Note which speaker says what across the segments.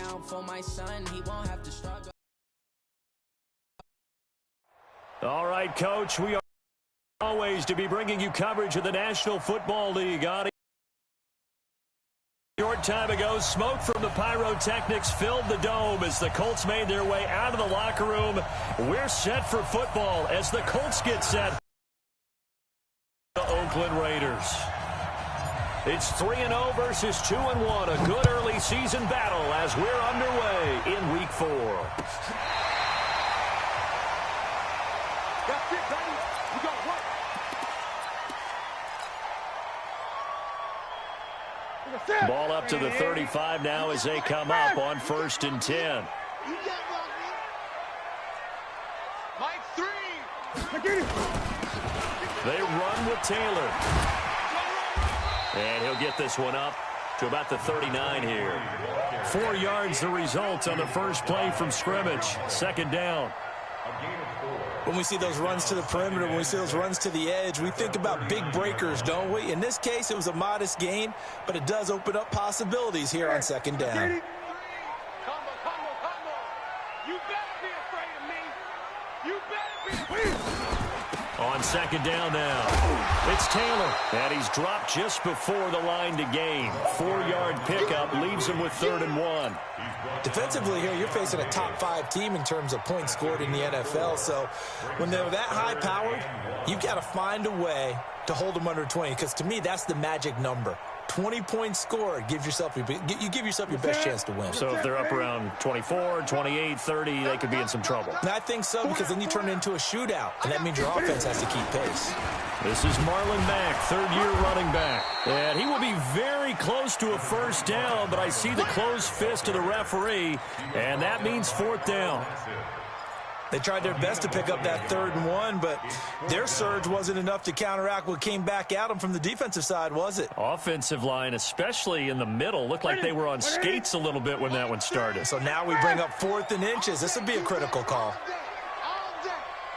Speaker 1: out for my son. He won't have to struggle.
Speaker 2: All right, Coach, we are always to be bringing you coverage of the National Football League. Short time ago, smoke from the pyrotechnics filled the dome as the Colts made their way out of the locker room. We're set for football as the Colts get set. The Oakland Raiders. It's 3-0 versus 2-1. A good early season battle as we're underway in Week 4.
Speaker 3: That's it, baby. We got work.
Speaker 2: Ball up to the 35 now as they come up on 1st and 10.
Speaker 3: Mike 3.
Speaker 2: They run with Taylor. And he'll get this one up to about the 39 here. 4 yards the result on the first play from scrimmage. 2nd down.
Speaker 4: When we see those runs to the perimeter, when we see those runs to the edge, we think about big breakers, don't we? In this case, it was a modest gain, but it does open up possibilities here on 2nd down.
Speaker 3: Combo. You better be afraid of me. You better be afraid of me.
Speaker 2: On 2nd down now, it's Taylor, and he's dropped just before the line to gain. 4-yard pickup leaves him with 3rd and 1.
Speaker 4: Defensively here, you're facing a top 5 team in terms of points scored in the NFL. So when they're that high-powered, you've got to find a way to hold them under 20, because to me, that's the magic number. 20 points scored, you give yourself your best chance to win.
Speaker 2: So if they're up around 24, 28, 30, they could be in some trouble.
Speaker 4: And I think so, because then you turn it into a shootout, and that means your offense has to keep pace.
Speaker 2: This is Marlon Mack, 3rd-year running back. And he will be very close to a 1st down, but I see the closed fist of the referee, and that means 4th down.
Speaker 4: They tried their best to pick up that 3rd and 1, but their surge wasn't enough to counteract what came back at them from the defensive side, was it?
Speaker 2: Offensive line, especially in the middle, looked like they were on skates a little bit when that one started.
Speaker 4: So now we bring up 4th and inches. This would be a critical call.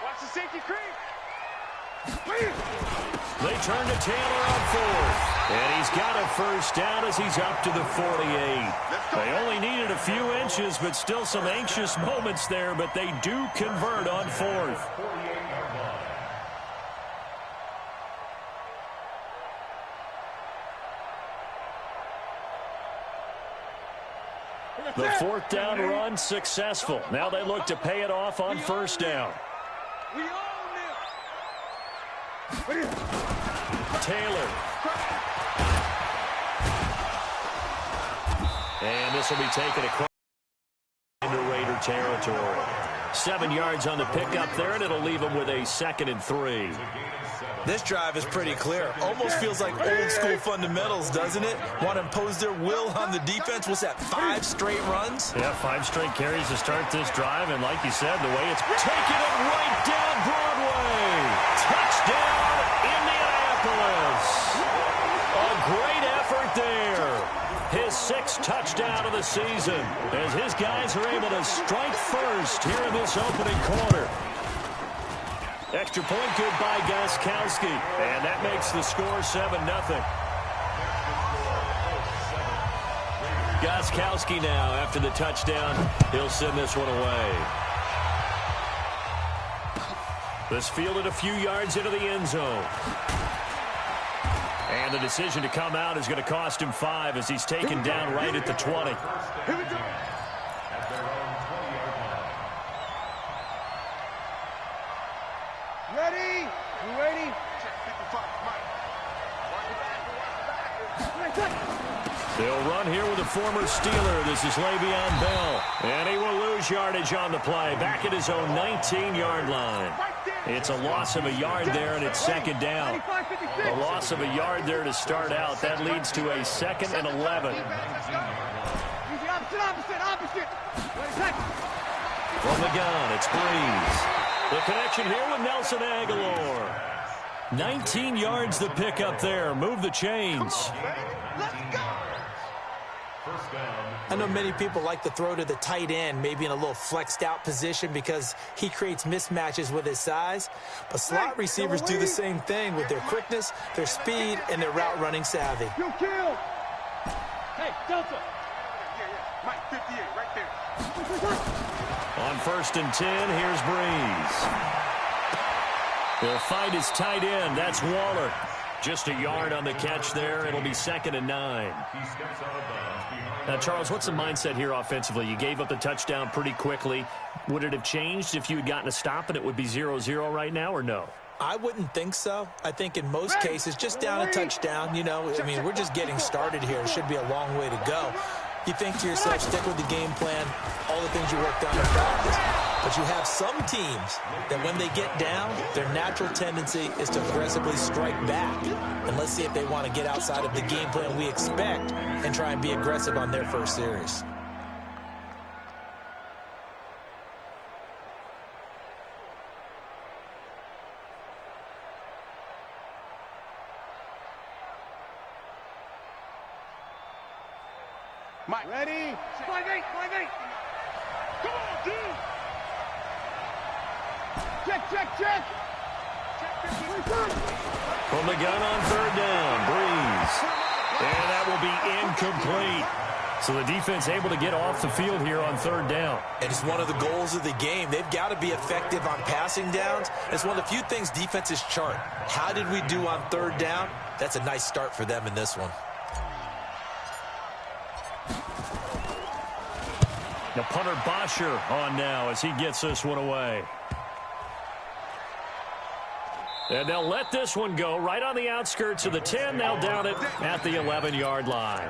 Speaker 3: Watch the safety creep.
Speaker 2: They turn to Taylor on 4th. And he's got a 1st down as he's up to the 48. They only needed a few inches, but still some anxious moments there, but they do convert on 4th. The 4th down run successful. Now they look to pay it off on 1st down. Taylor. And this will be taken across into Raider territory. 7 yards on the pickup there, and it'll leave them with a 2nd and 3.
Speaker 4: This drive is pretty clear. Almost feels like old-school fundamentals, doesn't it? Want to impose their will on the defense. What's that, 5 straight runs?
Speaker 2: Yeah, 5 straight carries to start this drive, and like you said, the way it's taking it right down Broadway. Touchdown, Indianapolis. A great effort there. His 6th touchdown of the season as his guys are able to strike first here in this opening quarter. Extra point good by Gostkowski, and that makes the score 7-0. Gostkowski now, after the touchdown, he'll send this one away. This fielded a few yards into the end zone. And the decision to come out is going to cost him 5 as he's taken down right at the 20.
Speaker 3: Here we go. Ready? You ready?
Speaker 2: They'll run here with a former Steeler. This is Le'Veon Bell. And he will lose yardage on the play. Back at his own 19-yard line. It's a loss of a yard there, and it's 2nd down. A loss of a yard there to start out. That leads to a 2nd and 11.
Speaker 3: Opposite.
Speaker 2: From the gun, it's Breeze. The connection here with Nelson Aguilar. 19 yards the pickup there. Move the chains.
Speaker 3: Let's go.
Speaker 4: I know many people like to throw to the tight end, maybe in a little flexed out position because he creates mismatches with his size. But slot receivers do the same thing with their quickness, their speed, and their route running savvy.
Speaker 3: You kill. Hey, Delta. Mike 58, right there.
Speaker 2: On 1st and 10, here's Breeze. They'll find his tight end. That's Waller. Just a yard on the catch there. It'll be 2nd and 9. Now, Charles, what's the mindset here offensively? You gave up the touchdown pretty quickly. Would it have changed if you had gotten a stop and it would be 0-0 right now, or no?
Speaker 4: I wouldn't think so. I think in most cases, just down a touchdown, you know, I mean, we're just getting started here. It should be a long way to go. You think to yourself, stick with the game plan, all the things you worked on in practice. But you have some teams that when they get down, their natural tendency is to aggressively strike back. And let's see if they want to get outside of the game plan we expect and try and be aggressive on their first series.
Speaker 3: Mike, ready? 5-8, 5-8. Come on, dude. Check.
Speaker 2: From the gun on 3rd down, Breeze. And that will be incomplete. So the defense able to get off the field here on 3rd down.
Speaker 4: And it's one of the goals of the game. They've got to be effective on passing downs. It's one of the few things defenses chart. How did we do on 3rd down? That's a nice start for them in this one.
Speaker 2: The punter Bosher on now as he gets this one away. And they'll let this one go right on the outskirts of the 10. They'll down it at the 11-yard line.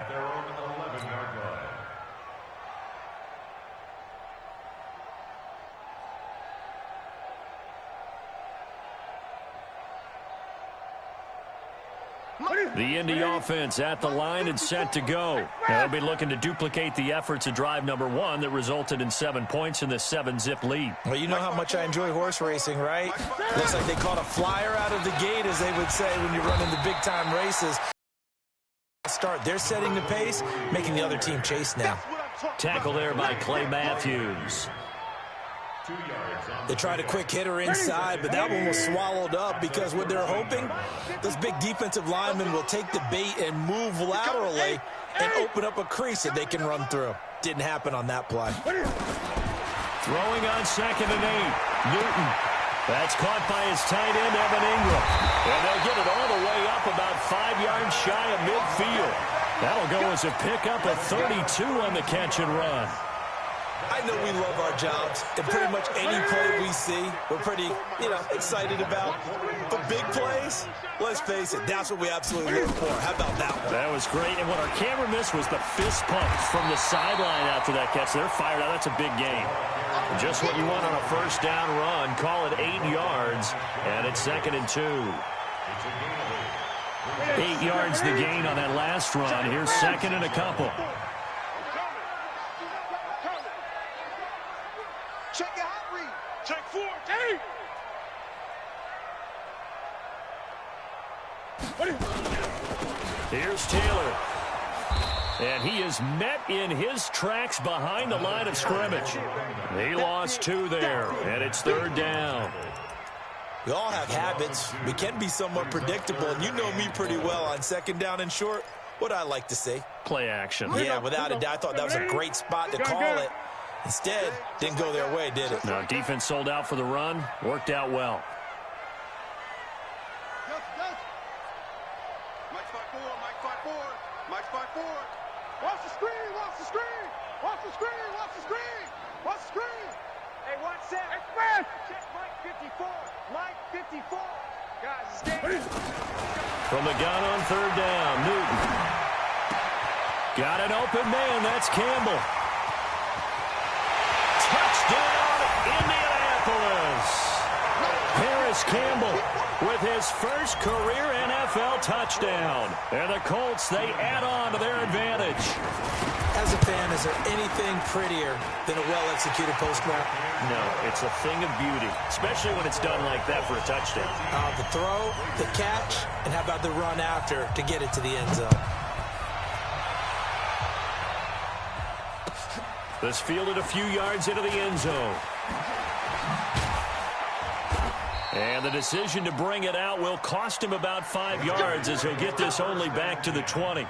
Speaker 2: The Indy offense at the line and set to go. Now they'll be looking to duplicate the efforts of drive number 1 that resulted in 7 points in this 7-zip lead.
Speaker 4: Well, you know how much I enjoy horse racing, right? Looks like they caught a flyer out of the gate, as they would say when you're running the big-time races. They're setting the pace, making the other team chase now.
Speaker 2: Tackle there by Clay Matthews.
Speaker 4: They tried a quick hitter inside, but that one was swallowed up because what they're hoping, this big defensive lineman will take the bait and move laterally and open up a crease that they can run through. Didn't happen on that play.
Speaker 2: Throwing on 2nd and 8. Newton. That's caught by his tight end, Evan Ingram. And they'll get it all the way up about 5 yards shy of midfield. That'll go as a pickup of 32 on the catch and run.
Speaker 4: I know we love our jobs, and pretty much any play we see, we're pretty, excited about. The big plays, let's face it, that's what we absolutely look for. How about that one?
Speaker 2: That was great, and what our camera missed was the fist pump from the sideline after that catch. They're fired out. That's a big gain. Just what you want on a 1st down run. Call it 8 yards, and it's 2nd and 2. 8 yards the gain on that last run. Here's 2nd and a couple.
Speaker 3: Check your hot read. Check 4. Hey!
Speaker 2: Here's Taylor. And he is met in his tracks behind the line of scrimmage. He lost 2 there, and it's 3rd down.
Speaker 4: We all have habits. We can be somewhat predictable, and you know me pretty well on 2nd down and short. What I like to see.
Speaker 2: Play action.
Speaker 4: Yeah, without a doubt. I thought that was a great spot to call it. Instead, didn't go their way, did it?
Speaker 2: No, defense sold out for the run. Worked out well.
Speaker 3: Mike 5-4, Mike 5-4, Mike 5-4. Watch the screen, watch the screen, watch the screen, watch the screen, watch the screen. Hey, watch that. Express. Check Mike 54, Mike 54. Guys, it's game.
Speaker 2: From the gun on 3rd down, Newton. Got an open man, that's Campbell. Touchdown, Indianapolis. Paris Campbell with his first career NFL touchdown. And the Colts, they add on to their advantage.
Speaker 4: As a fan, is there anything prettier than a well-executed post route?
Speaker 2: No, it's a thing of beauty, especially when it's done like that for a touchdown.
Speaker 4: The throw, the catch, and how about the run after to get it to the end zone?
Speaker 2: This fielded a few yards into the end zone. And the decision to bring it out will cost him about 5 yards as he'll get this only back to the 20.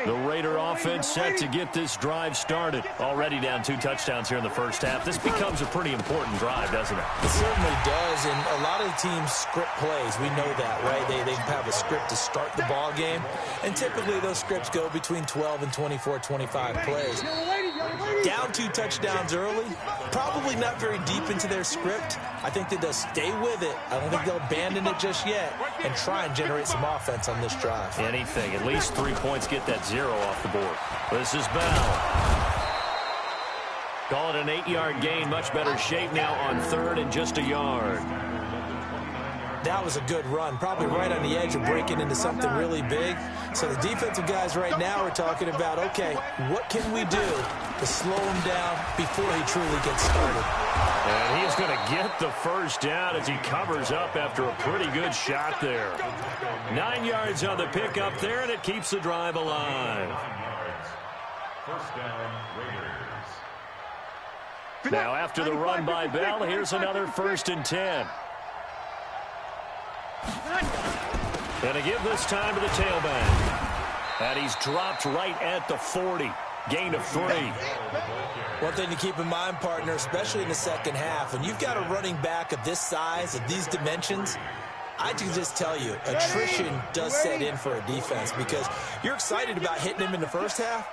Speaker 2: The Raider offense set to get this drive started. Already down 2 touchdowns here in the first half. This becomes a pretty important drive, doesn't it?
Speaker 4: It certainly does, and a lot of the teams script plays. We know that, right? They have a script to start the ball game, and typically those scripts go between 12 and 24, 25 plays. Down 2 touchdowns early, probably not very deep into their script. I think that they'll stay with it. I don't think they'll abandon it just yet and try and generate some offense on this drive.
Speaker 2: Anything. At least 3 points, get that 0 off the board. This is Bell. Call it an 8-yard gain. Much better shape now on 3rd and just a yard.
Speaker 4: That was a good run, probably right on the edge of breaking into something really big. So the defensive guys right now are talking about, okay, what can we do to slow him down before he truly gets started?
Speaker 2: And he is going to get the first down as he covers up after a pretty good shot there. 9 yards on the pickup there, and it keeps the drive alive.
Speaker 3: First down, Raiders.
Speaker 2: Now after the run by Bell, here's another 1st and 10. Going to give this time to the tailback. And he's dropped right at the 40. Gain of 3.
Speaker 4: One thing to keep in mind, partner, especially in the second half, when you've got a running back of this size, of these dimensions, I can just tell you, attrition does set in for a defense because you're excited about hitting him in the first half.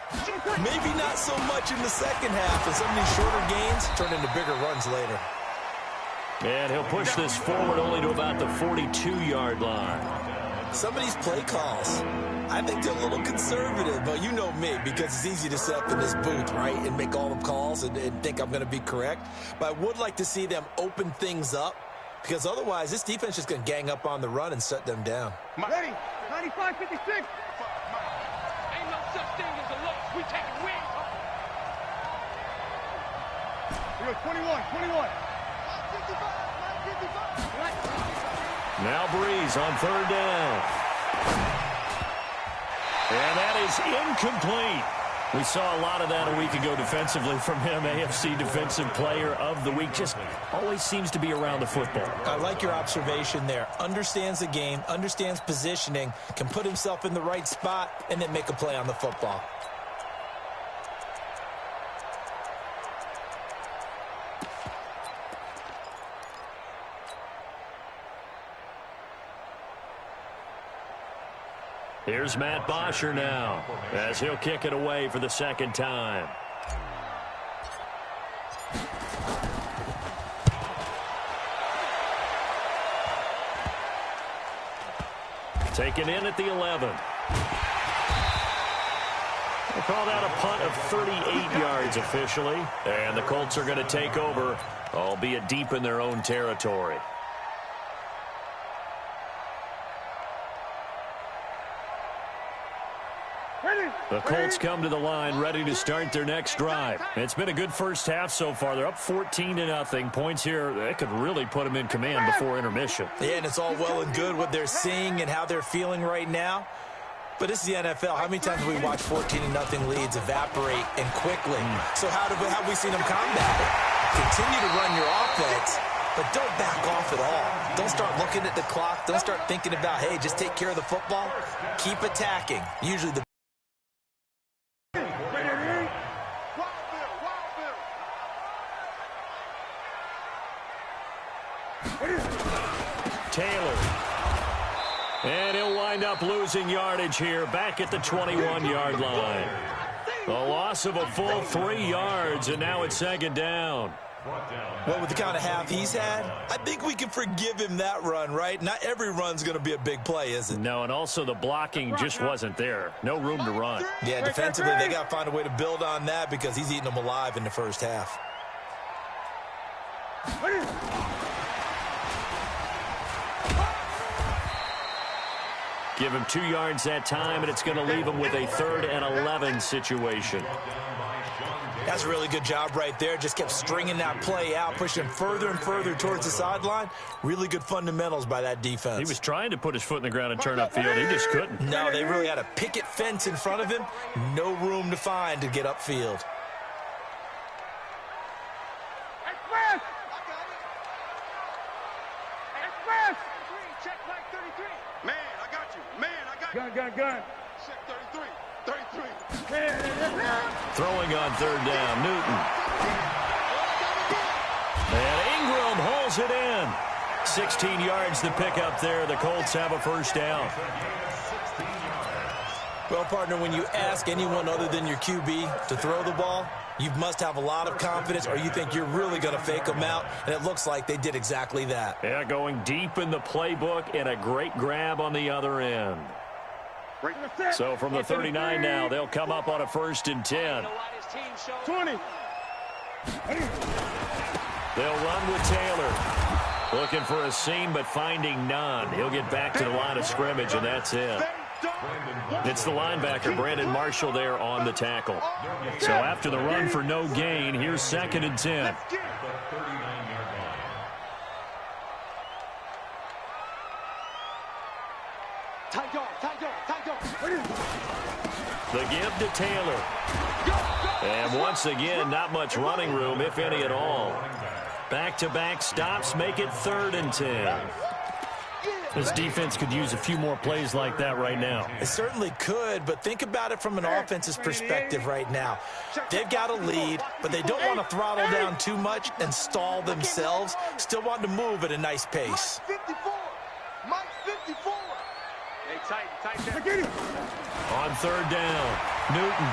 Speaker 4: Maybe not so much in the second half, and some of these shorter gains turn into bigger runs later.
Speaker 2: And he'll push this forward only to about the 42-yard line.
Speaker 4: Some of these play calls, I think they're a little conservative, but you know me, because it's easy to sit up in this booth, right, and make all the calls and think I'm going to be correct. But I would like to see them open things up, because otherwise this defense is just going to gang up on the run and shut them down.
Speaker 3: Ready, 95-56.
Speaker 5: Ain't no such thing as a loss. We taking wins home.
Speaker 3: We go 21.
Speaker 2: Now Breeze on 3rd down. And that is incomplete. We saw a lot of that a week ago defensively from him. AFC Defensive Player of the Week. Just always seems to be around the football.
Speaker 4: I like your observation there. Understands the game, understands positioning, can put himself in the right spot, and then make a play on the football.
Speaker 2: Here's Matt Bosher now as he'll kick it away for the 2nd time. Taken in at the 11. We'll call that a punt of 38 yards officially. And the Colts are going to take over, albeit deep in their own territory. The Colts come to the line ready to start their next drive. It's been a good first half so far. They're up 14-0. Points here, that could really put them in command before intermission.
Speaker 4: Yeah, and it's all well and good what they're seeing and how they're feeling right now. But this is the NFL. How many times have we watched 14-0 leads evaporate and quickly? So how have we seen them combat it? Continue to run your offense, but don't back off at all. Don't start looking at the clock. Don't start thinking about, hey, just take care of the football. Keep attacking. Usually the
Speaker 2: Taylor. And he'll wind up losing yardage here back at the 21-yard line. A loss of a full 3 yards, and now it's 2nd down.
Speaker 4: Well, with the kind of half he's had, I think we can forgive him that run, right? Not every run's going to be a big play, is it?
Speaker 2: No, and also the blocking just wasn't there. No room to run.
Speaker 4: Yeah, defensively, they got to find a way to build on that because he's eating them alive in the first half.
Speaker 2: Give him 2 yards that time, and it's going to leave him with a 3rd and 11 situation.
Speaker 4: That's a really good job right there. Just kept stringing that play out, pushing him further and further towards the sideline. Really good fundamentals by that defense.
Speaker 2: He was trying to put his foot in the ground and turn upfield. He just couldn't.
Speaker 4: No, they really had a picket fence in front of him. No room to find to get upfield.
Speaker 3: Express! Express! Check back 33. Man, I got you. Man, I got you. Gun. Check 33. 33.
Speaker 2: Throwing on third down, Newton. And Ingram hauls it in. 16 yards to pick up there. The Colts have a first down.
Speaker 4: Well, partner, when you ask anyone other than your QB to throw the ball, you must have a lot of confidence, or you think you're really going to fake them out, and it looks like they did exactly that.
Speaker 2: Yeah, going deep in the playbook and a great grab on the other end. So from the 39 now, they'll come up on a 1st and 10.
Speaker 3: 20.
Speaker 2: They'll run with Taylor. Looking for a seam, but finding none. He'll get back to the line of scrimmage, and that's it. It's the linebacker, Brandon Marshall, there on the tackle. So after the run for no gain, here's 2nd and 10. The give to Taylor. And once again, not much running room, if any at all. Back-to-back stops make it 3rd and 10.
Speaker 6: This defense could use a few more plays like that right now.
Speaker 4: It certainly could, but think about it from an offense's perspective right now. They've got a lead, but they don't want to throttle down too much and stall themselves. Still want to move at a nice pace.
Speaker 3: Mike 54. Hey, tight.
Speaker 2: On 3rd down, Newton.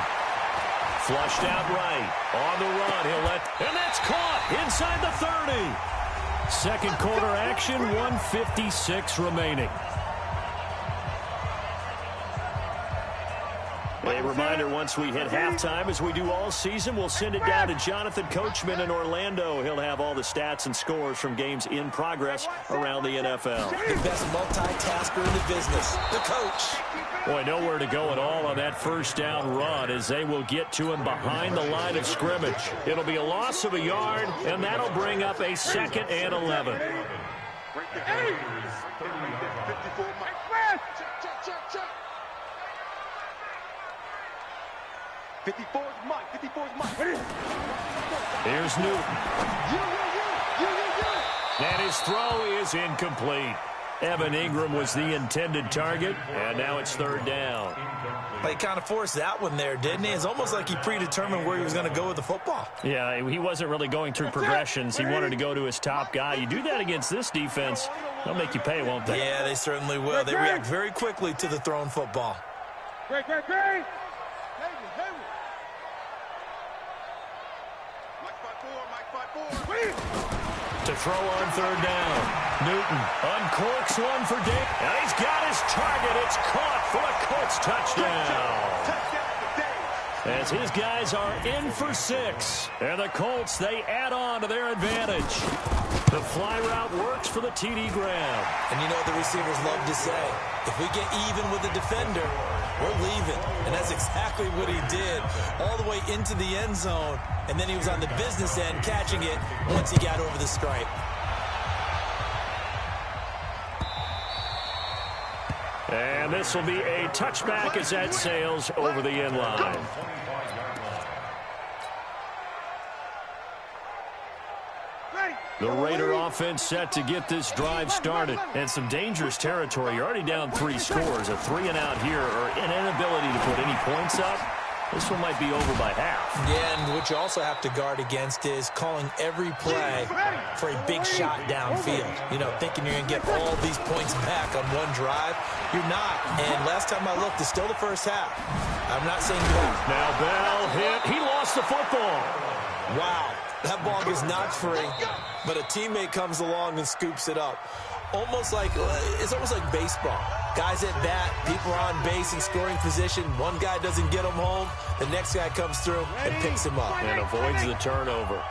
Speaker 2: Flushed out right. On the run, he'll let... And that's caught inside the 30. Second quarter action, 1:56 remaining. A reminder, once we hit halftime, as we do all season, we'll send it down to Jonathan Coachman in Orlando. He'll have all the stats and scores from games in progress around the NFL.
Speaker 4: The best multitasker in the business, the coach.
Speaker 2: Boy, nowhere to go at all on that first down run as they will get to him behind the line of scrimmage. It'll be a loss of a yard, and that'll bring up a 2nd and 11.
Speaker 3: 54 is Mike.
Speaker 2: Here's Newton. And his throw is incomplete. Evan Ingram was the intended target, and now it's 3rd down.
Speaker 4: He kind of forced that one there, didn't he? It's almost like he predetermined where he was going to go with the football.
Speaker 6: Yeah, he wasn't really going through progressions. He wanted to go to his top guy. You do that against this defense, they'll make you pay, won't they?
Speaker 4: Yeah, they certainly will. They react very quickly to the thrown football.
Speaker 3: Great. Mike 54.
Speaker 2: To throw on 3rd down. Newton uncorks one for Dave. And he's got his target. It's caught for a Colts touchdown. As his guys are in for 6. And the Colts, they add on to their advantage. The fly route works for the TD grab.
Speaker 4: And you know what the receivers love to say? If we get even with the defender, we're leaving. And that's exactly what he did, all the way into the end zone. And then he was on the business end catching it once he got over the stripe.
Speaker 2: And this will be a touchback as that sails over the end line. The Raider offense set to get this drive started. And some dangerous territory. You're already down 3 scores. A 3-and-out here, or an inability to put any points up. This one might be over by half.
Speaker 4: Yeah, and what you also have to guard against is calling every play for a big shot downfield. You know, thinking you're going to get all these points back on one drive. You're not. And last time I looked, it's still the first half. I'm not saying you are.
Speaker 2: Now Bell hit. He lost the football.
Speaker 4: Wow. That ball is not free, but a teammate comes along and scoops it up. It's almost like baseball. Guys at bat, people are on base in scoring position. One guy doesn't get him home. The next guy comes through and picks him up.
Speaker 2: And avoids the turnover.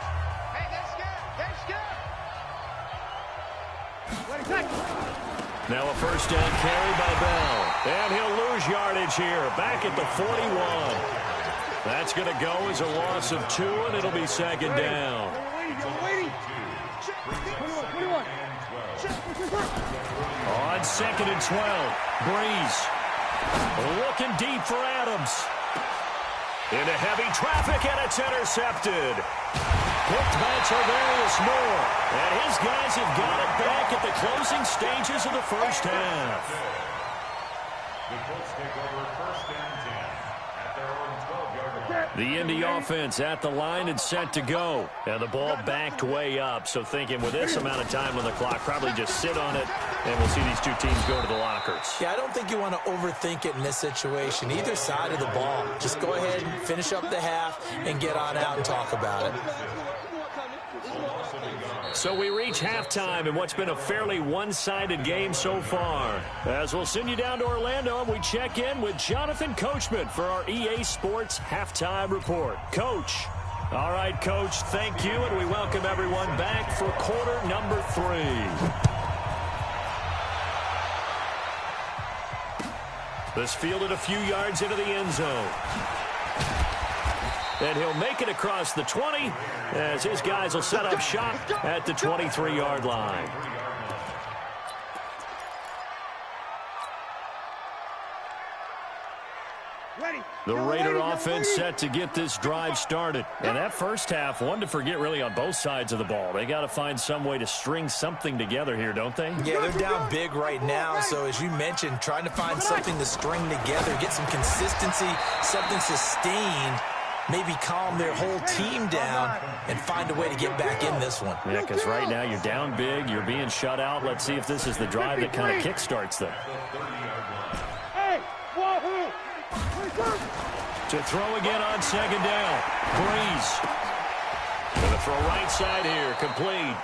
Speaker 2: Now a first down carry by Bell. And he'll lose yardage here. Back at the 41. That's going to go as a loss of 2, and it'll be 2nd down. On 2nd and 12, Breeze looking deep for Adams. Into heavy traffic, and it's intercepted. Hooked by Tarvarius Moore. And his guys have got it back at the closing stages of the first half.
Speaker 7: The Colts take over 1st and 10 at
Speaker 6: The Indy offense at the line and set to go. And the ball backed way up, so thinking with this amount of time on the clock, probably just sit on it, and we'll see these two teams go to the lockers.
Speaker 4: Yeah, I don't think you want to overthink it in this situation. Either side of the ball. Just go ahead and finish up the half and get on out and talk about it.
Speaker 6: So we reach halftime in what's been a fairly one-sided game so far. As we'll send you down to Orlando, and we check in with Jonathan Coachman for our EA Sports Halftime Report. Coach. All right, Coach, thank you, and we welcome everyone back for quarter number 3. This fielded a few yards into the end zone. And he'll make it across the 20 as his guys will set up shop at the 23-yard line. The Raider offense set to get this drive started. And that first half, one to forget really on both sides of the ball. They got to find some way to string something together here, don't they?
Speaker 4: Yeah, they're down big right now. So as you mentioned, trying to find something to string together, get some consistency, something sustained, maybe calm their whole team down and find a way to get back in this one.
Speaker 6: Yeah, because right now you're down big, you're being shut out. Let's see if this is the drive that kind of kickstarts them. To throw again on second down. Breeze. Going to throw right side here, complete.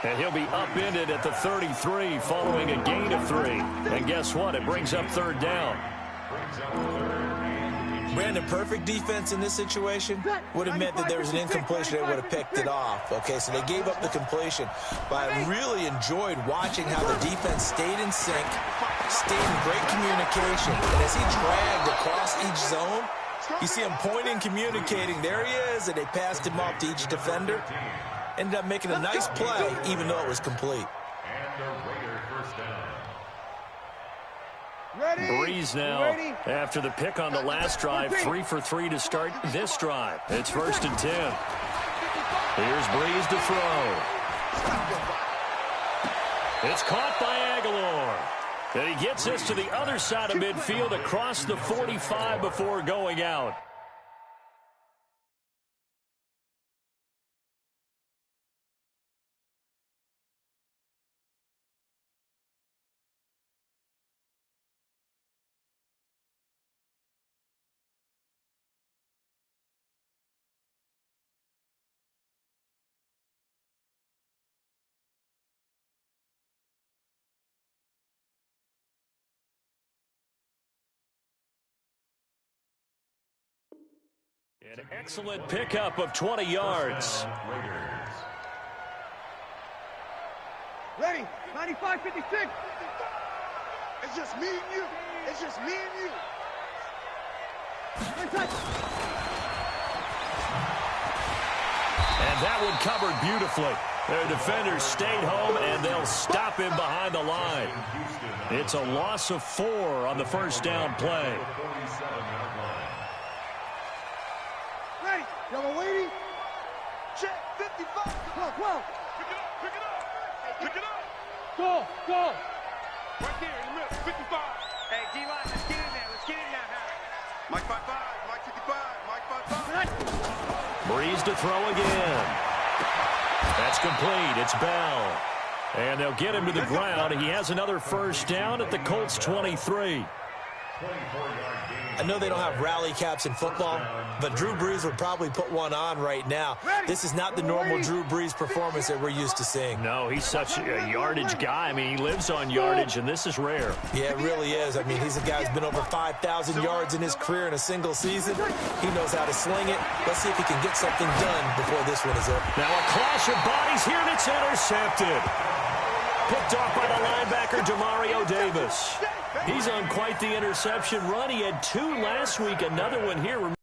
Speaker 6: And he'll be upended at the 33 following a gain of 3. And guess what? It brings up third down.
Speaker 4: Brandon, perfect defense in this situation would have meant that there was an incompletion. They would have picked it off. Okay, so they gave up the completion. But I really enjoyed watching how the defense stayed in sync, stayed in great communication. And as he dragged across each zone, you see him pointing, communicating. There he is, and they passed him off to each defender. Ended up making a nice play, even though it was complete.
Speaker 6: Breeze now after the pick on the last drive, 3 for 3 to start this drive. It's 1st and 10. Here's Breeze to throw. It's caught by Aguilar. And he gets this to the other side of midfield across the 45 before going out. An excellent pickup of 20 yards.
Speaker 3: Ready? 95-56. It's just me and you. It's just me and you.
Speaker 6: And that one covered beautifully. Their defenders stayed home, and they'll stop him behind the line. It's a loss of 4 on the first down play.
Speaker 3: Ready? Y'all waiting? Check 55. 12. Pick it up. Pick it up. Pick it up. Go. Right there in the middle. 55. Hey, D-line, let's get in there. Let's get in there now. Mike 55. Mike 55. Mike 55.
Speaker 6: Breeze to throw again. That's complete. It's Bell. And they'll get him to the ground. He has another first down at the Colts 23.
Speaker 4: I know they don't have rally caps in football, but Drew Brees would probably put one on right now. This is not the normal Drew Brees performance that we're used to seeing.
Speaker 6: No, he's such a yardage guy. I mean, he lives on yardage, and this is rare.
Speaker 4: Yeah, it really is. I mean, he's a guy who's been over 5,000 yards in his career in a single season. He knows how to sling it. Let's see if he can get something done before this one is over.
Speaker 6: Now a clash of bodies here, and it's intercepted. Picked off by the linebacker, Demario Davis. He's on quite the interception run. He had 2 last week, another one here.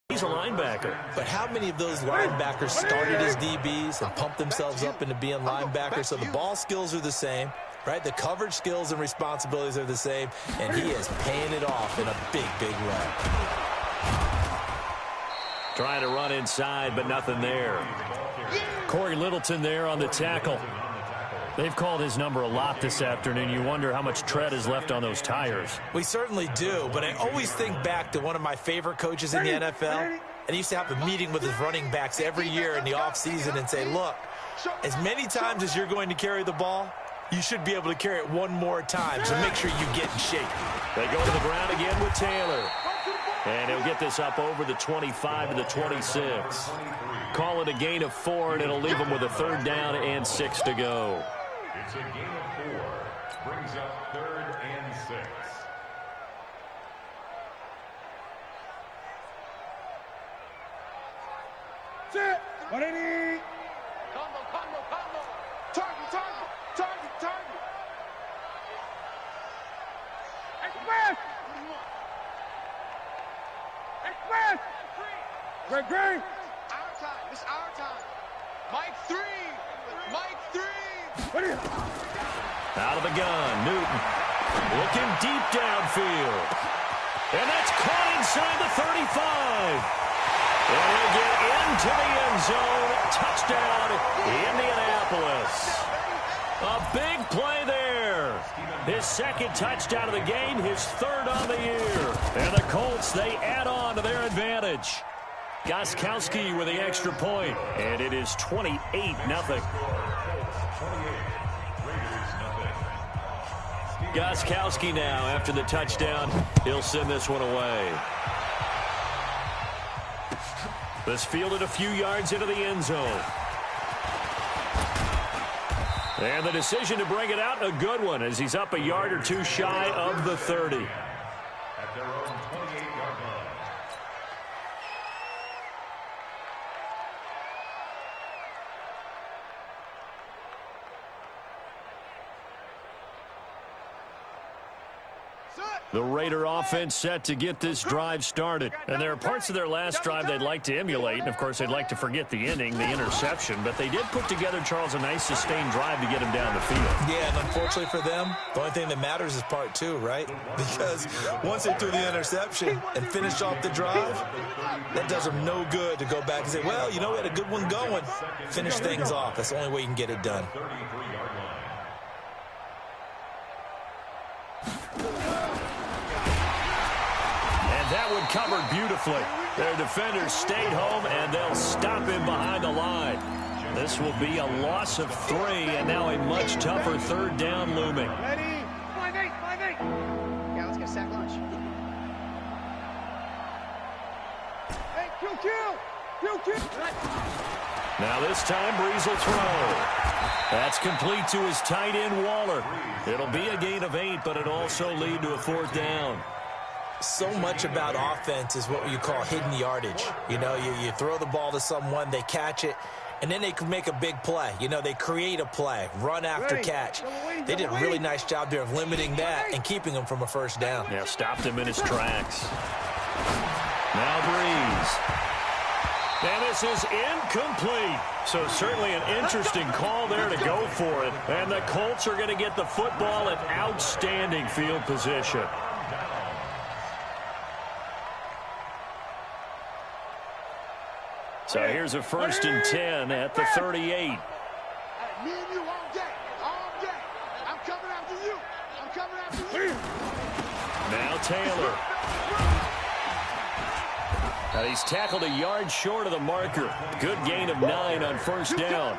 Speaker 6: He's a linebacker.
Speaker 4: But how many of those linebackers started as DBs and pumped themselves up into being linebackers? So the ball skills are the same, right? The coverage skills and responsibilities are the same, and he is paying it off in a big, big way.
Speaker 6: Trying to run inside, but nothing there. Corey Littleton there on the tackle. They've called his number a lot this afternoon. You wonder how much tread is left on those tires.
Speaker 4: We certainly do, but I always think back to one of my favorite coaches in the NFL, and he used to have a meeting with his running backs every year in the offseason and say, look, as many times as you're going to carry the ball, you should be able to carry it one more time, so make sure you get in shape.
Speaker 6: They go to the ground again with Taylor. And he'll get this up over the 25 to the 26. Call it a gain of 4, and it'll leave him with a 3rd down and 6 to go.
Speaker 7: It's a gain of 4. Brings up 3rd and 6.
Speaker 3: Sit. 180.
Speaker 5: Combo, combo, combo.
Speaker 3: Target, target, target, target. Express. Express. Greg, Greg.
Speaker 5: Our time. This is our time. Mike 3. Mike 3.
Speaker 3: Ready.
Speaker 6: Out of the gun, Newton. Looking deep downfield. And that's caught inside the 35. And he'll get into the end zone. Touchdown, Indianapolis. A big play there. His 2nd touchdown of the game, his 3rd on the year. And the Colts, they add on to their advantage. Gostkowski with the extra point, and it is 28-0. Gostkowski now, after the touchdown, he'll send this one away. This fielded a few yards into the end zone. And the decision to bring it out, a good one, as he's up a yard or 2 shy of the 30.
Speaker 7: At their own 28-yard line.
Speaker 6: The Raider offense set to get this drive started. And there are parts of their last drive they'd like to emulate. And, of course, they'd like to forget the ending, the interception. But they did put together, Charles, a nice sustained drive to get him down the field.
Speaker 4: Yeah, and unfortunately for them, the only thing that matters is part 2, right? Because once they threw the interception and finished off the drive, that does them no good to go back and say, well, you know, we had a good one going. Finish things off. That's the only way you can get it done.
Speaker 7: 33-yard line.
Speaker 6: That one covered beautifully. Their defenders stayed home, and they'll stop him behind the line. This will be a loss of 3, and now a much tougher 3rd down looming.
Speaker 3: Ready. 5-8, 5-8.
Speaker 5: Yeah, let's get a sack lunch.
Speaker 3: Hey, Q.
Speaker 6: Now this time, Breeze will throw. That's complete to his tight end, Waller. It'll be a gain of 8, but it'll also lead to a 4th down.
Speaker 4: So much about offense is what you call hidden yardage. You know, you throw the ball to someone, they catch it, and then they can make a big play. You know, they create a play, run after catch. They did a really nice job there of limiting that and keeping him from a 1st down.
Speaker 6: Yeah, stopped him in his tracks. Now Breeze. And this is incomplete. So certainly an interesting call there to go for it. And the Colts are going to get the football in outstanding field position. So here's a 1st and 10 at the 38.
Speaker 3: Me and you all day. All day. I'm coming after you. I'm coming after you.
Speaker 6: Now Taylor. Now he's tackled a yard short of the marker. Good gain of 9 on 1st down.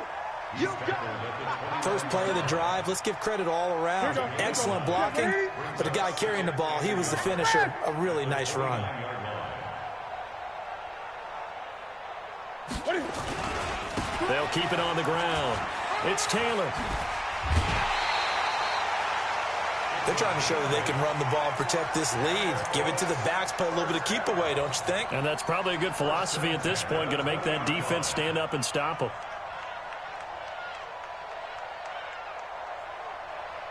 Speaker 4: First play of the drive, let's give credit all around. Excellent blocking, but the guy carrying the ball, he was the finisher. A really nice run.
Speaker 6: They'll keep it on the ground. It's Taylor.
Speaker 4: They're trying to show that they can run the ball and protect this lead. Give it to the backs, play a little bit of keep away, don't you think?
Speaker 6: And that's probably a good philosophy at this point, going to make that defense stand up and stop them.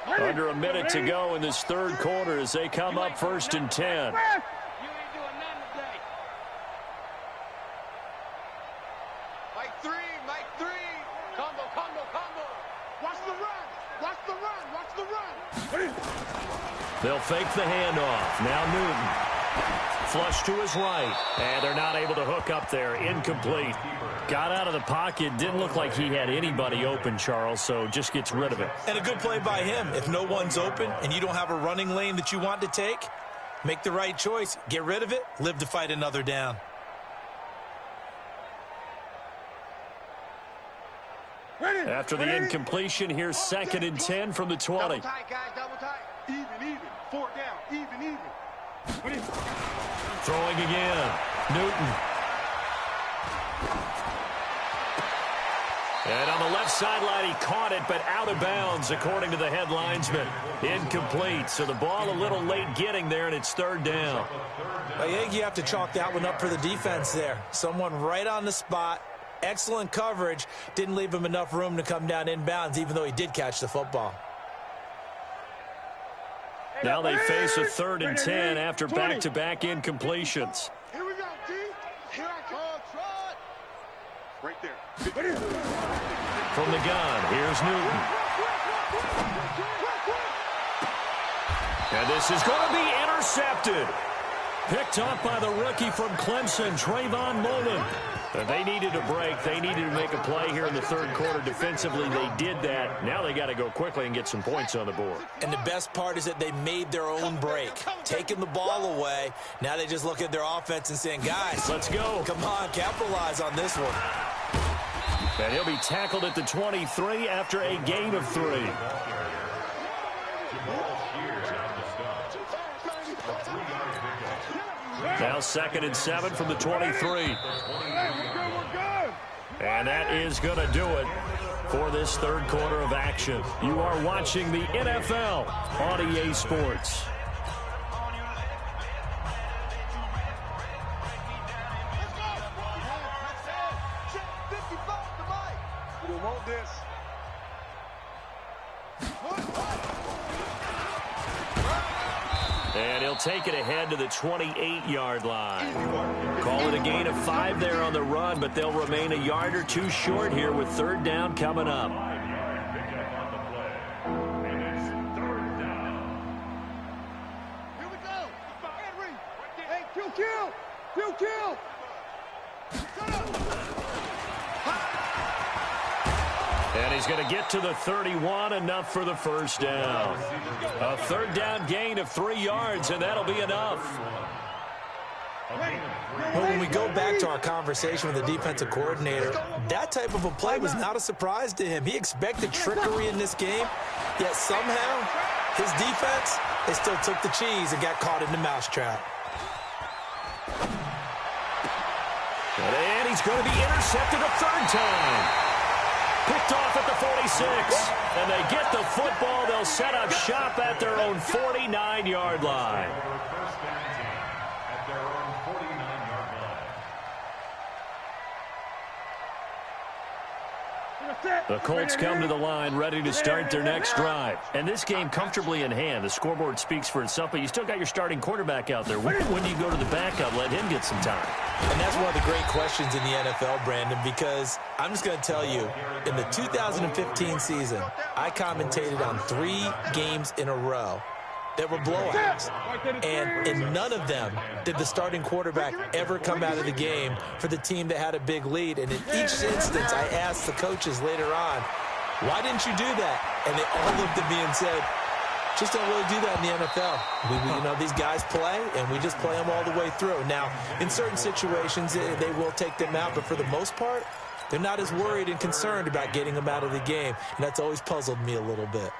Speaker 6: Under a minute to go in this 3rd quarter as they come up 1st and 10.
Speaker 5: You ain't doing nothing today.
Speaker 3: Mike 3, Mike 3.
Speaker 5: Combo, combo, combo.
Speaker 3: Watch the run. Watch the run. Watch the run.
Speaker 6: They'll fake the handoff. Now Newton. Flush to his right. And they're not able to hook up there. Incomplete. Got out of the pocket. Didn't look like he had anybody open, Charles, so just gets rid of it.
Speaker 4: And a good play by him. If no one's open and you don't have a running lane that you want to take, make the right choice. Get rid of it. Live to fight another down.
Speaker 6: After the incompletion, here's 2nd and 10 from the 20.
Speaker 3: Double tight, guys, double tight. Even. 4 down, even.
Speaker 6: Throwing again. Newton. And on the left sideline, he caught it, but out of bounds, according to the head linesman. Incomplete, so the ball a little late getting there, and it's 3rd down.
Speaker 4: I think you have to chalk that one up for the defense there. Someone right on the spot. Excellent coverage. Didn't leave him enough room to come down inbounds, even though he did catch the football.
Speaker 6: Now they face a 3rd and 10 after back-to-back incompletions.
Speaker 3: Here we go, D. Here I come, trot. Right there.
Speaker 6: From the gun, here's Newton. And this is going to be intercepted. Picked up by the rookie from Clemson, Trayvon Mullen. They needed a break. They needed to make a play here in the 3rd quarter defensively. They did that. Now they got to go quickly and get some points on the board.
Speaker 4: And the best part is that they made their own break, taking the ball away. Now they just look at their offense and saying, guys,
Speaker 6: let's go.
Speaker 4: Come on, capitalize on this one.
Speaker 6: And he'll be tackled at the 23 after a gain of 3. Now 2nd and 7 from the 23. And that is going to do it for this 3rd quarter of action. You are watching the NFL on EA Sports.
Speaker 3: We want this.
Speaker 6: And he'll take it ahead to the 28-yard line. Call it a gain of 5 there on the run, but they'll remain a yard or 2 short here with 3rd down coming up.
Speaker 3: Here we go. Henry. Hey, kill.
Speaker 6: And he's going to get to the 31, enough for the 1st down. A 3rd down gain of 3 yards, and that'll be enough.
Speaker 4: Well, when we go back to our conversation with the defensive coordinator, that type of a play was not a surprise to him. He expected trickery in this game, yet somehow his defense, they still took the cheese and got caught in the mousetrap.
Speaker 6: And he's going to be intercepted a 3rd time. Picked off at the 46. And they get the football. They'll set up shop at their own 49-yard line. The Colts come to the line ready to start their next drive. And this game comfortably in hand. The scoreboard speaks for itself, but you still got your starting quarterback out there. When do you go to the backup? Let him get some time.
Speaker 4: And that's one of the great questions in the NFL, Brandon, because I'm just going to tell you, in the 2015 season, I commentated on 3 games in a row that were blowouts. And in none of them did the starting quarterback ever come out of the game for the team that had a big lead. And in each instance, I asked the coaches later on, why didn't you do that? And they all looked at me and said, just don't really do that in the NFL. You know, these guys play, and we just play them all the way through. Now, in certain situations, they will take them out, but for the most part, they're not as worried and concerned about getting them out of the game. And that's always puzzled me a little bit.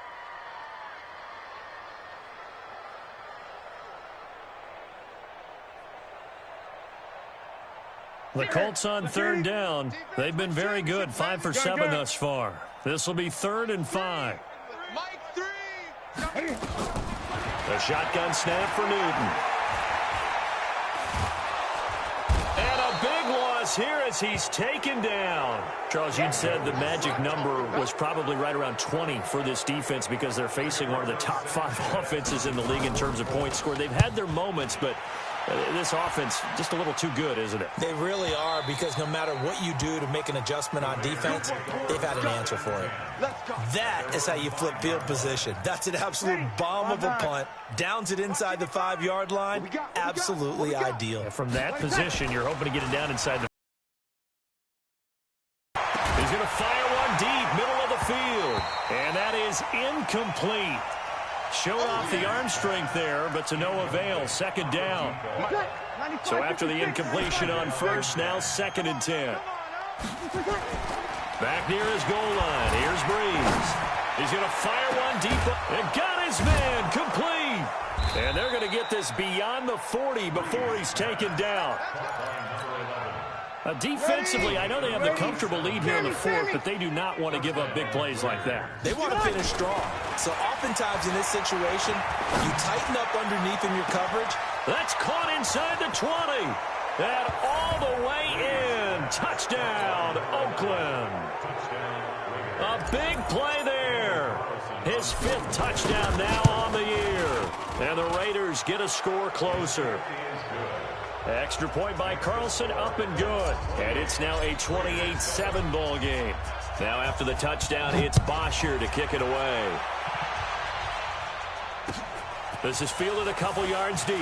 Speaker 6: The Colts on 3rd down. They've been very good, 5 for 7 thus far. This will be 3rd and 5. The shotgun snap for Newton. And a big loss here as he's taken down. Charles, you'd said the magic number was probably right around 20 for this defense because they're facing one of the top 5 offenses in the league in terms of points scored. They've had their moments, but This offense just a little too good, isn't it?
Speaker 4: They really are, because no matter what you do to make an adjustment on defense, they've had an answer for it. That is how you flip field position. That's an absolute bomb of a punt. Downs it inside the 5-yard line. Absolutely ideal.
Speaker 6: And from that position, you're hoping to get it down inside the... He's going to fire one deep, middle of the field. And that is incomplete. Showed off the arm strength there, but to no avail. Second down. So after the incompletion on first, now 2nd and 10. Back near his goal line. Here's Breeze. He's going to fire one deep. And got his man complete. And they're going to get this beyond the 40 before he's taken down. Defensively, I know they have the comfortable lead here in the 4th, but they do not want to give up big plays like that.
Speaker 4: They want to finish strong. So oftentimes in this situation, you tighten up underneath in your coverage.
Speaker 6: That's caught inside the 20. And all the way in. Touchdown, Oakland. A big play there. His 5th touchdown now on the year. And the Raiders get a score closer. Extra point by Carlson, up and good. And it's now a 28-7 ball game. Now after the touchdown, it's Bosher to kick it away. This is fielded a couple yards deep.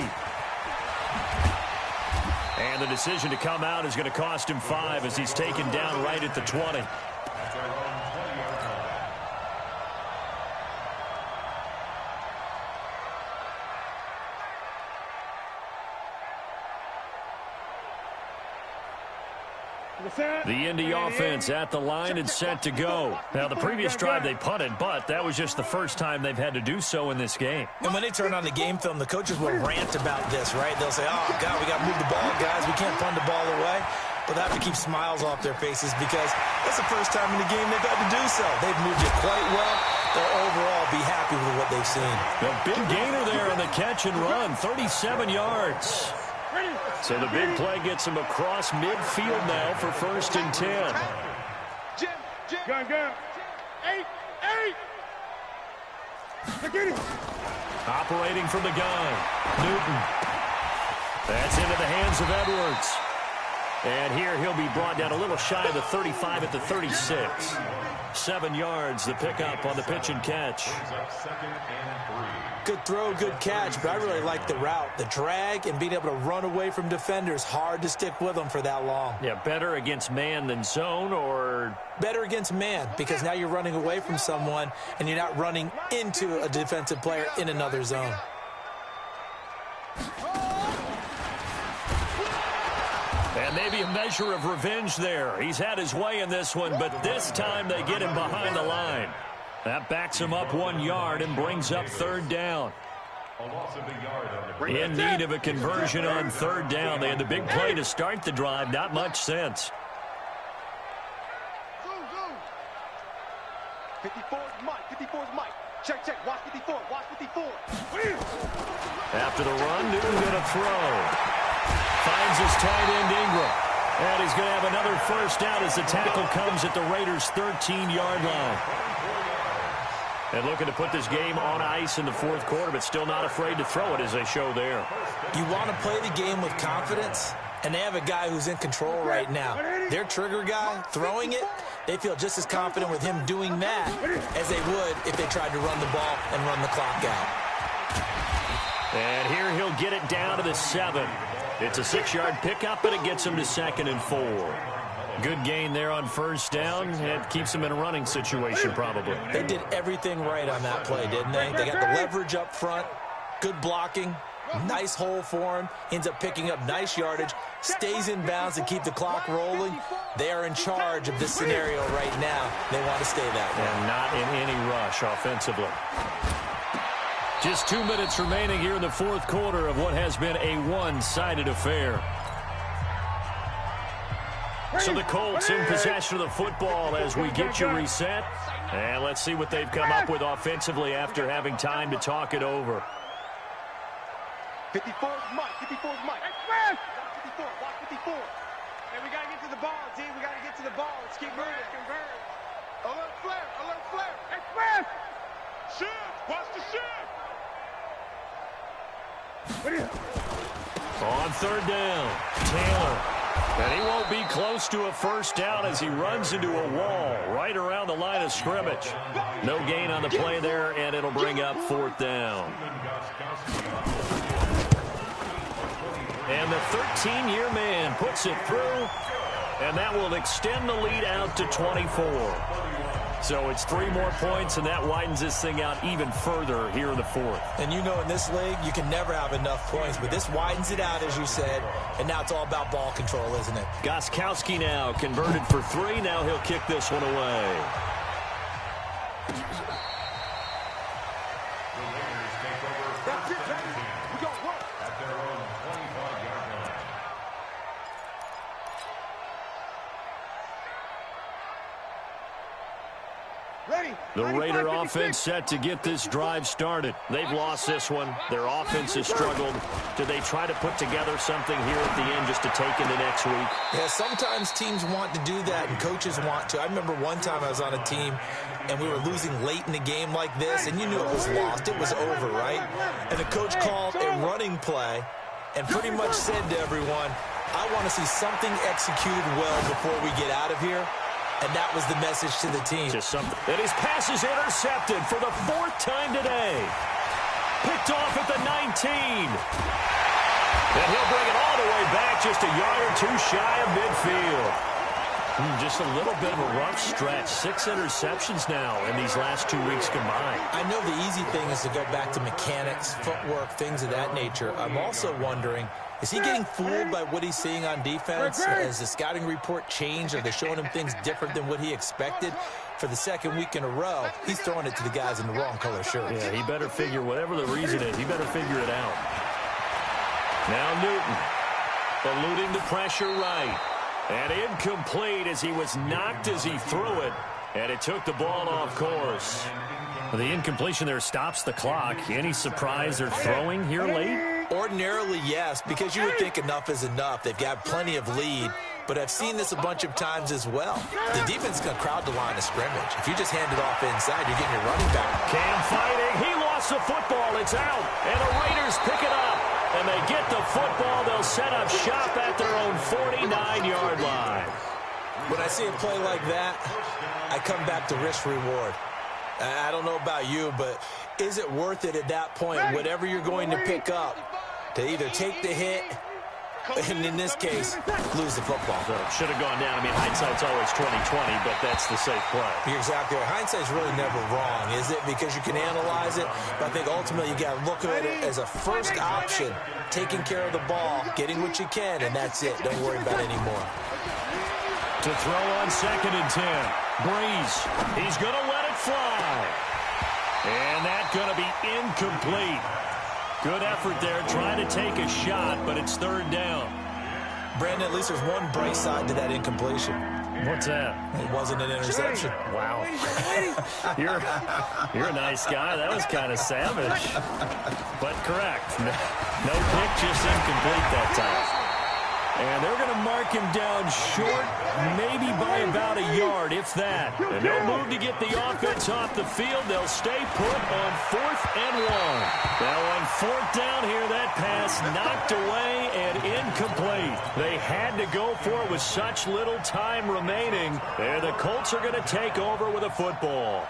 Speaker 6: And the decision to come out is going to cost him 5 as he's taken down right at the 20. The Indy offense at the line and set to go. Now, the previous drive they punted, but that was just the first time they've had to do so in this game.
Speaker 4: And when they turn on the game film, the coaches will rant about this, right? They'll say, oh, God, we got to move the ball, guys. We can't punt the ball away. But they have to keep smiles off their faces because that's the first time in the game they've had to do so. They've moved it quite well. They'll overall be happy with what they've seen.
Speaker 6: A big gainer there on the catch and run, 37 yards. So the big play gets him across midfield now for 1st and 10.
Speaker 3: Go. 8.
Speaker 6: Operating from the gun, Newton. That's into the hands of Edwards. And here he'll be brought down a little shy of the 35 at the 36. 7 yards, the pickup on the pitch and catch.
Speaker 4: Good throw, good catch, but I really like the route. The drag and being able to run away from defenders, hard to stick with them for that long.
Speaker 6: Yeah, better against man than zone, or...
Speaker 4: Better against man, because now you're running away from someone and you're not running into a defensive player in another zone.
Speaker 6: And maybe a measure of revenge there. He's had his way in this one, but this time they get him behind the line. That backs him up 1 yard and brings up 3rd down. In need of a conversion on 3rd down. They had the big play to start the drive. Not much sense.
Speaker 3: 54 is Mike. Check. Watch 54.
Speaker 6: After the run, Newton going to throw. Finds his tight end Ingram. And he's going to have another 1st down as the tackle comes at the Raiders' 13-yard line. And looking to put this game on ice in the 4th quarter, but still not afraid to throw it as they show there.
Speaker 4: You want to play the game with confidence, and they have a guy who's in control right now. Their trigger guy throwing it, they feel just as confident with him doing that as they would if they tried to run the ball and run the clock out.
Speaker 6: And here he'll get it down to the 7. It's a 6-yard pickup, but it gets him to 2nd and 4. Good gain there on 1st down. It keeps him in a running situation, probably.
Speaker 4: They did everything right on that play, didn't they? They got the leverage up front, good blocking, nice hole for him, ends up picking up nice yardage, stays in bounds to keep the clock rolling. They are in charge of this scenario right now. They want to stay that way.
Speaker 6: And not in any rush offensively. Just 2 minutes remaining here in the 4th quarter of what has been a one-sided affair. So the Colts in possession of the football as we get you reset. And let's see what they've come up with offensively after having time to talk it over.
Speaker 3: 54 is Mike. Watch 54. Hey, we got to get to the ball, team. We got to get to the ball. Let's keep moving. Alert flare. Express. Shift. Watch the shift.
Speaker 6: On third down, Taylor. And he won't be close to a first down as he runs into a wall right around the line of scrimmage. No gain on the play there, and it'll bring up fourth down. And the 13-year man puts it through, and that will extend the lead out to 24. So it's 3 more points, and that widens this thing out even further here in the fourth.
Speaker 4: And you know in this league, you can never have enough points, but this widens it out, as you said, and now it's all about ball control, isn't it?
Speaker 6: Gostkowski now converted for 3. Now he'll kick this one away. The Raider offense set to get this drive started. They've lost this one. Their offense has struggled. Do they try to put together something here at the end just to take into next week?
Speaker 4: Yeah, sometimes teams want to do that and coaches want to. I remember one time I was on a team and we were losing late in a game like this, and you knew it was lost. It was over, right? And the coach called a running play and pretty much said to everyone, I want to see something executed well before we get out of here. And that was the message to the team.
Speaker 6: Just something. And his pass is intercepted for the 4th time today. Picked off at the 19. And he'll bring it all the way back just a yard or 2 shy of midfield. Just a little bit of a rough stretch. 6 interceptions now in these last 2 weeks combined.
Speaker 4: I know the easy thing is to go back to mechanics, footwork, things of that nature. I'm also wondering, is he getting fooled by what he's seeing on defense? Has the scouting report changed? Are they showing him things different than what he expected? For the 2nd week in a row, he's throwing it to the guys in the wrong color shirts.
Speaker 6: Yeah, he better figure, whatever the reason is, he better figure it out. Now Newton, eluding the pressure right. And incomplete as he was knocked as he threw it. And it took the ball off course. The incompletion there stops the clock. Any surprise they're throwing here late?
Speaker 4: Ordinarily, yes, because you would think enough is enough. They've got plenty of lead, but I've seen this a bunch of times as well. The defense is going to crowd the line of scrimmage. If you just hand it off inside, you're getting your running back.
Speaker 6: Cam fighting. He lost the football. It's out. And the Raiders pick it up. And they get the football. They'll set up shop at their own 49-yard line.
Speaker 4: When I see a play like that, I come back to risk-reward. I don't know about you, but is it worth it at that point, whatever you're going to pick up, to either take the hit and, in this case, lose the football?
Speaker 6: Should have gone down. I mean, hindsight's always 20/20, but that's the safe play.
Speaker 4: You're exactly right. Hindsight's really never wrong, is it? Because you can analyze it, but I think ultimately you got to look at it as a first option, taking care of the ball, getting what you can, and that's it. Don't worry about it anymore.
Speaker 6: To throw on 2nd and 10. Breeze. He's going to let it fly. And that's going to be incomplete. Good effort there trying to take a shot, but it's 3rd down.
Speaker 4: Brandon, at least there's one bright side to that incompletion.
Speaker 6: What's that?
Speaker 4: It wasn't an interception.
Speaker 6: Wow. You're a nice guy. That was kind of savage. But correct. No pick, just incomplete that time. And they're going to mark him down short, maybe by about a yard, if that. And they'll move to get the offense off the field. They'll stay put on 4th and 1. Now on 4th down here, that pass knocked away and incomplete. They had to go for it with such little time remaining. And the Colts are going to take over with a football.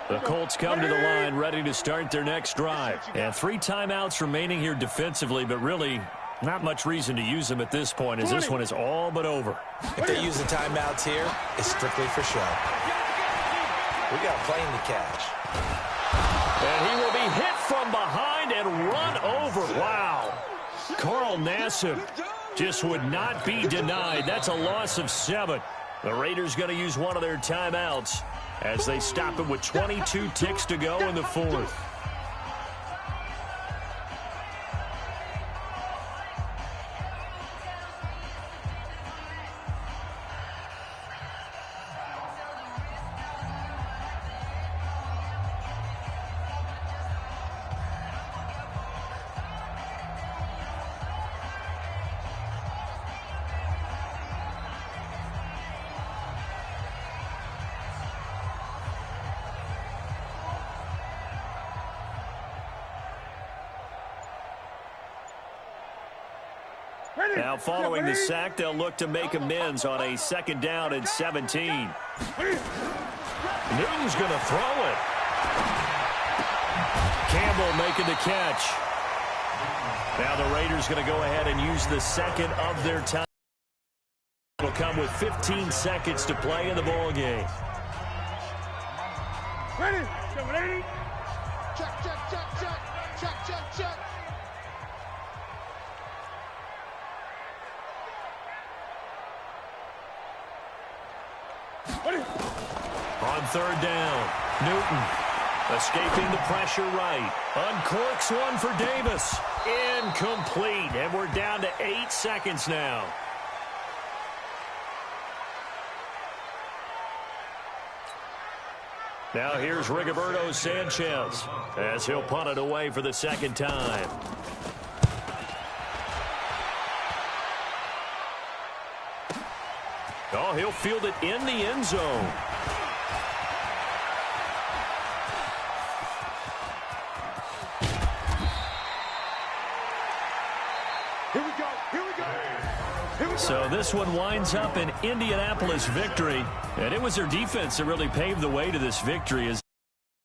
Speaker 6: The Colts come to the line ready to start their next drive. And 3 timeouts remaining here defensively, but really not much reason to use them at this point as this one is all but over.
Speaker 4: If they use the timeouts here, it's strictly for show. We got a plane to catch.
Speaker 6: And he will be hit from behind and run over. Wow. Carl Nassib just would not be denied. That's a loss of 7. The Raiders going to use one of their timeouts as they stop it with 22 ticks to go in the 4th. Now following the sack, they'll look to make amends on a 2nd down and 17.
Speaker 2: Newton's going to throw it.
Speaker 6: Campbell making the catch. Now the Raiders going to go ahead and use the 2nd of their time. It'll come with 15 seconds to play in the ball game.
Speaker 3: Ready? Ready? Check, check, check, check. Check, check, check.
Speaker 6: On 3rd down, Newton escaping the pressure right. Uncorks one for Davis. Incomplete, and we're down to 8 seconds now. Now here's Rigoberto Sanchez as he'll punt it away for the 2nd time. Oh, he'll field it in the end zone.
Speaker 3: Here we go. Here we go. Here we go.
Speaker 6: So this one winds up an Indianapolis victory, and it was their defense that really paved the way to this victory as